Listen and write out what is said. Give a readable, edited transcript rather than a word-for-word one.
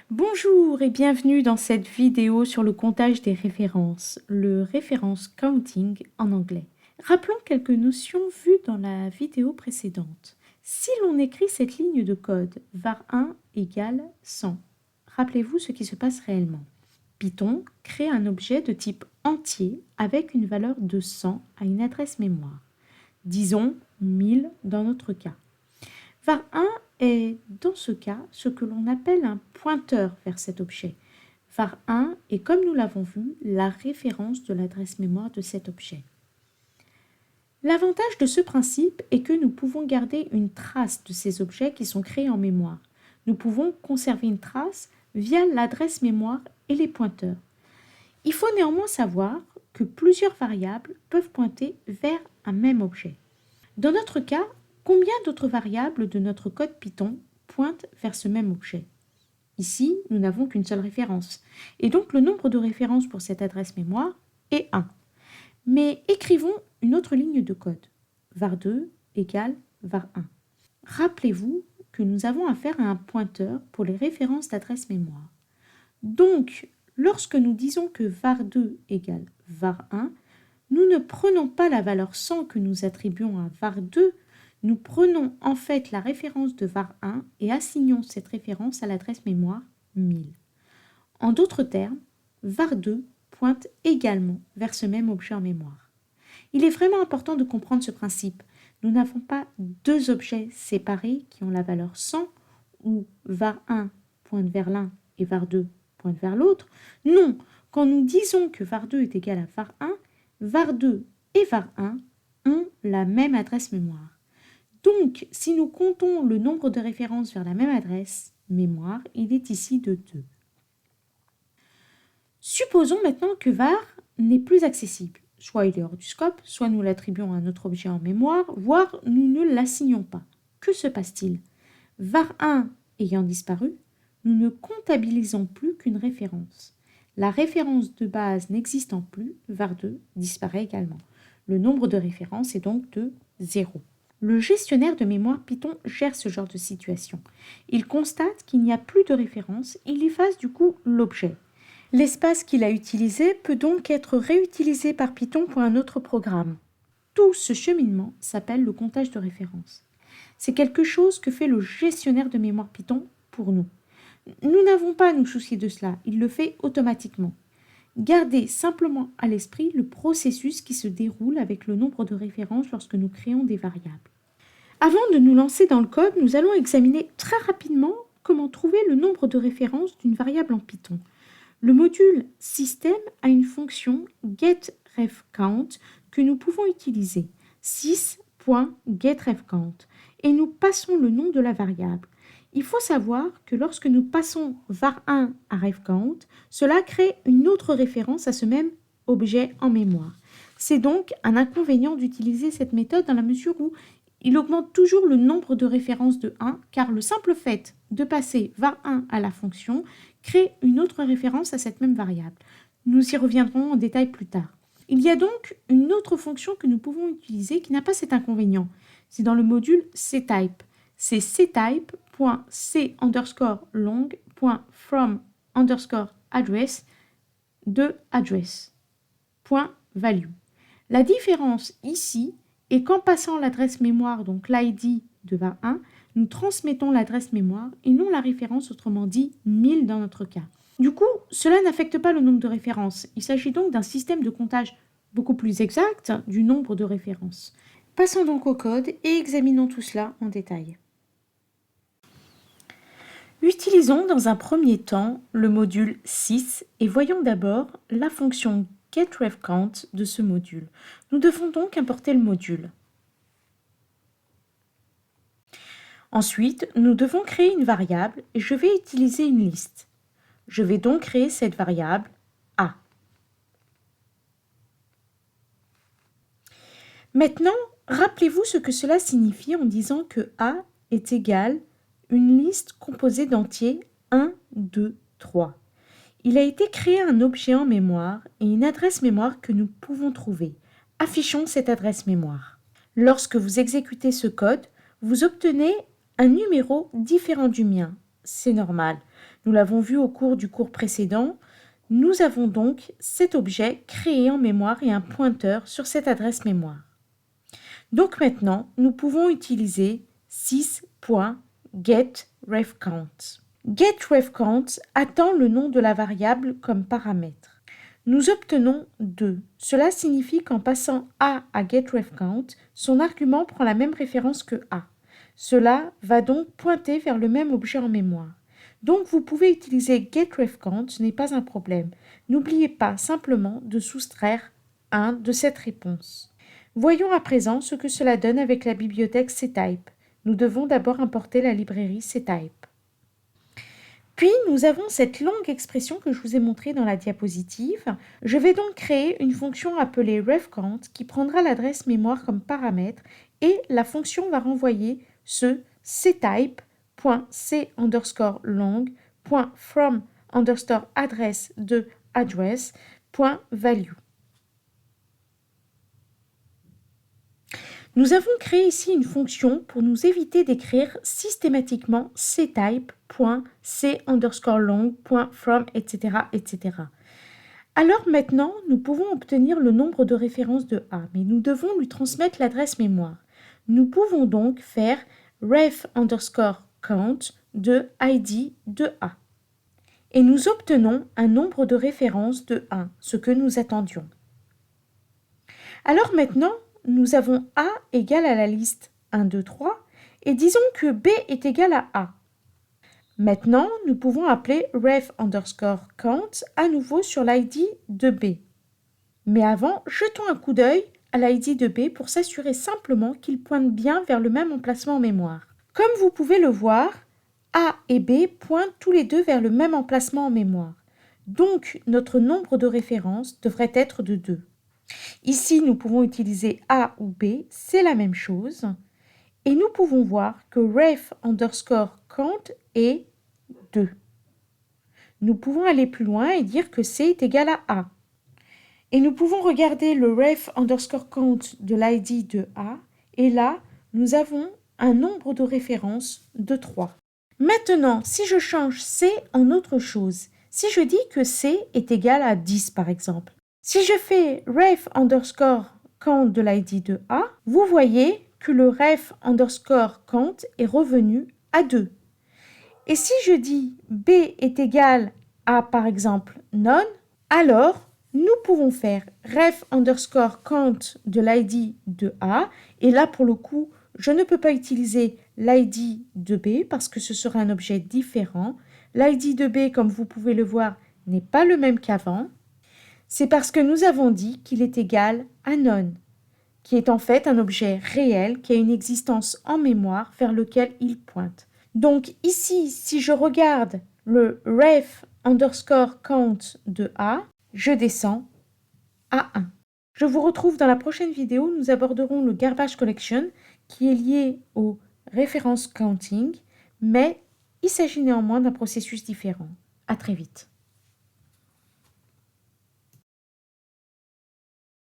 Bonjour et bienvenue dans cette vidéo sur le comptage des références, le reference counting en anglais. Rappelons quelques notions vues dans la vidéo précédente. Si l'on écrit cette ligne de code var1 égale 100, rappelez-vous ce qui se passe réellement. Python crée un objet de type entier avec une valeur de 100 à une adresse mémoire. Disons 1000 dans notre cas. var1 est, dans ce cas, ce que l'on appelle un pointeur vers cet objet. var1 est, comme nous l'avons vu, la référence de l'adresse mémoire de cet objet. L'avantage de ce principe est que nous pouvons garder une trace de ces objets qui sont créés en mémoire. Nous pouvons conserver une trace via l'adresse mémoire et les pointeurs. Il faut néanmoins savoir que plusieurs variables peuvent pointer vers un même objet. Dans notre cas, combien d'autres variables de notre code Python pointent vers ce même objet? Ici, nous n'avons qu'une seule référence, et donc le nombre de références pour cette adresse mémoire est 1. Mais écrivons une autre ligne de code. var2 égale var1. Rappelez-vous que nous avons affaire à un pointeur pour les références d'adresse mémoire. Donc, lorsque nous disons que var2 égale var1, nous ne prenons pas la valeur 100 que nous attribuons à var2, nous prenons en fait la référence de var1 et assignons cette référence à l'adresse mémoire 1000. En d'autres termes, var2 pointe également vers ce même objet en mémoire. Il est vraiment important de comprendre ce principe. Nous n'avons pas deux objets séparés qui ont la valeur 100 où var1 pointe vers l'un et var2 pointe vers l'autre. Non, quand nous disons que var2 est égal à var1, var2 et var1 ont la même adresse mémoire. Donc, si nous comptons le nombre de références vers la même adresse mémoire, il est ici de 2. Supposons maintenant que var n'est plus accessible. Soit il est hors du scope, soit nous l'attribuons à un autre objet en mémoire, voire nous ne l'assignons pas. Que se passe-t-il? var1 ayant disparu, nous ne comptabilisons plus qu'une référence. La référence de base n'existant plus, var2 disparaît également. Le nombre de références est donc de 0. Le gestionnaire de mémoire Python gère ce genre de situation. Il constate qu'il n'y a plus de référence, il efface du coup l'objet. L'espace qu'il a utilisé peut donc être réutilisé par Python pour un autre programme. Tout ce cheminement s'appelle le comptage de références. C'est quelque chose que fait le gestionnaire de mémoire Python pour nous. Nous n'avons pas à nous soucier de cela, il le fait automatiquement. Gardez simplement à l'esprit le processus qui se déroule avec le nombre de références lorsque nous créons des variables. Avant de nous lancer dans le code, nous allons examiner très rapidement comment trouver le nombre de références d'une variable en Python. Le module système a une fonction getRefCount que nous pouvons utiliser, 6.getRefCount, et nous passons le nom de la variable. Il faut savoir que lorsque nous passons var1 à refCount, cela crée une autre référence à ce même objet en mémoire. C'est donc un inconvénient d'utiliser cette méthode dans la mesure où il augmente toujours le nombre de références de 1, car le simple fait de passer var1 à la fonction crée une autre référence à cette même variable. Nous y reviendrons en détail plus tard. Il y a donc une autre fonction que nous pouvons utiliser qui n'a pas cet inconvénient. C'est dans le module ctype. C'est ctype.c_long.from_address de address. .value. La différence ici est qu'en passant l'adresse mémoire, donc l'ID de var1, nous transmettons l'adresse mémoire et non la référence, autrement dit 1000 dans notre cas. Du coup, cela n'affecte pas le nombre de références. Il s'agit donc d'un système de comptage beaucoup plus exact du nombre de références. Passons donc au code et examinons tout cela en détail. Utilisons dans un premier temps le module 6 et voyons d'abord la fonction getRefCount de ce module. Nous devons donc importer le module. Ensuite, nous devons créer une variable et je vais utiliser une liste. Je vais donc créer cette variable A. Maintenant, rappelez-vous ce que cela signifie en disant que A est égal une liste composée d'entiers 1, 2, 3. Il a été créé un objet en mémoire et une adresse mémoire que nous pouvons trouver. Affichons cette adresse mémoire. Lorsque vous exécutez ce code, vous obtenez un numéro différent du mien. c'est normal. Nous l'avons vu au cours du cours précédent. Nous avons donc cet objet créé en mémoire et un pointeur sur cette adresse mémoire. Donc maintenant, nous pouvons utiliser sys.getRefCount. GetRefCount attend le nom de la variable comme paramètre. Nous obtenons 2. Cela signifie qu'en passant A à getRefCount, son argument prend la même référence que A. Cela va donc pointer vers le même objet en mémoire. Donc vous pouvez utiliser getRefCount, ce n'est pas un problème. N'oubliez pas simplement de soustraire 1 de cette réponse. Voyons à présent ce que cela donne avec la bibliothèque ctype. Nous devons d'abord importer la librairie ctype. Puis, nous avons cette longue expression que je vous ai montrée dans la diapositive. Je vais donc créer une fonction appelée refCount qui prendra l'adresse mémoire comme paramètre et la fonction va renvoyer ce ctype.c_long.from_address de address.value. Nous avons créé ici une fonction pour nous éviter d'écrire systématiquement ctype.c_long.from, etc., etc. Alors maintenant, nous pouvons obtenir le nombre de références de A, mais nous devons lui transmettre l'adresse mémoire. Nous pouvons donc faire ref_count de id de A. Et nous obtenons un nombre de références de 1, ce que nous attendions. Alors maintenant, nous avons A égale à la liste 1, 2, 3 et disons que B est égal à A. Maintenant, nous pouvons appeler ref_count à nouveau sur l'ID de B. Mais avant, jetons un coup d'œil à l'ID de B pour s'assurer simplement qu'il pointe bien vers le même emplacement en mémoire. Comme vous pouvez le voir, A et B pointent tous les deux vers le même emplacement en mémoire. Donc, notre nombre de références devrait être de 2. Ici, nous pouvons utiliser A ou B, c'est la même chose. Et nous pouvons voir que ref_count est 2. Nous pouvons aller plus loin et dire que C est égal à A. Et nous pouvons regarder le ref_count de l'ID de A. Et là, nous avons un nombre de références de 3. Maintenant, si je change C en autre chose, si je dis que C est égal à 10 par exemple, si je fais ref_count de l'ID de A, vous voyez que le ref_count est revenu à 2. Et si je dis B est égal à, par exemple, none, alors nous pouvons faire ref_count de l'ID de A. Et là, pour le coup, je ne peux pas utiliser l'ID de B parce que ce sera un objet différent. L'ID de B, comme vous pouvez le voir, n'est pas le même qu'avant. C'est parce que nous avons dit qu'il est égal à none, qui est en fait un objet réel qui a une existence en mémoire vers lequel il pointe. Donc ici, si je regarde le ref_count de A, je descends à 1. Je vous retrouve dans la prochaine vidéo. Nous aborderons le garbage collection qui est lié au reference counting, mais il s'agit néanmoins d'un processus différent. À très vite.